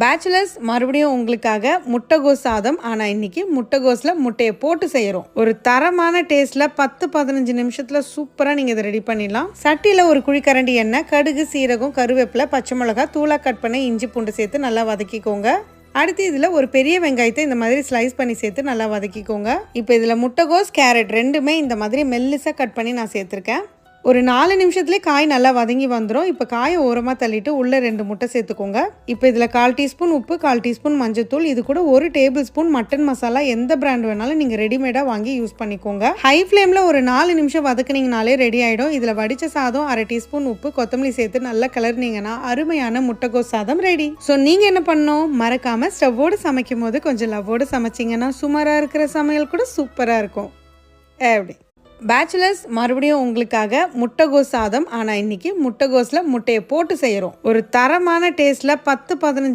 Bachelors மறுபடியும் உங்களுக்காக முட்டைகோஸ் சாதம். ஆனால் இன்றைக்கி முட்டைகோஸில் முட்டையை போட்டு செய்கிறோம். ஒரு தரமான டேஸ்ட்டில் 10-15 நிமிஷத்தில் சூப்பராக நீங்கள் இதை ரெடி பண்ணிடலாம். சட்டியில் ஒரு குழிக்கரண்டி எண்ணெய், கடுகு, சீரகம், கருவேப்பிலை, பச்சை மிளகா, தூளாக கட் பண்ணி இஞ்சி பூண்டு சேர்த்து நல்லா வதக்கிக்கோங்க. அடுத்து இதில் ஒரு பெரிய வெங்காயத்தை இந்த மாதிரி ஸ்லைஸ் பண்ணி சேர்த்து நல்லா வதக்கிக்கோங்க. இப்போ இதில் முட்டைகோஸ், கேரட் ரெண்டுமே இந்த மாதிரி மெல்லிசாக கட் பண்ணி நான் சேர்த்துருக்கேன். ஒரு 4 நிமிஷத்துலேயே காய் நல்லா வதங்கி வந்துடும். இப்போ காயை ஓரமாக தள்ளிட்டு உள்ளே 2 முட்டை சேர்த்துக்கோங்க. இப்போ இதில் 1/4 டீஸ்பூன் உப்பு, 1/4 டீஸ்பூன் மஞ்சத்தூள், இது கூட 1 டேபிள் ஸ்பூன் மட்டன் மசாலா. எந்த பிராண்ட் வேணாலும் நீங்கள் ரெடிமேடாக வாங்கி யூஸ் பண்ணிக்கோங்க. ஹை ஃப்ளேமில் ஒரு 4 நிமிஷம் வதக்குனீங்கனாலே ரெடி ஆகிடும். இதில் வடித்த சாதம், 1/2 டீஸ்பூன் உப்பு, கொத்தமல்லி சேர்த்து நல்லா கிளறினீங்கன்னா அருமையான முட்டைகோஸ் சாதம் ரெடி. ஸோ நீங்கள் என்ன பண்ணணும், மறக்காமல் ஸ்டவ்வோடு சமைக்கும் போது கொஞ்சம் லவ்வோடு சமைச்சிங்கன்னா சுமாராக இருக்கிற சமையல் கூட சூப்பராக இருக்கும். எப்படி பேச்சுலர்ஸ் மறுபடியும் உங்களுக்காக முட்டைகோஸ் சாதம். ஆனால் இன்றைக்கி முட்டைகோஸில் முட்டையை போட்டு செய்கிறோம். ஒரு தரமான டேஸ்ட்டில் 10-15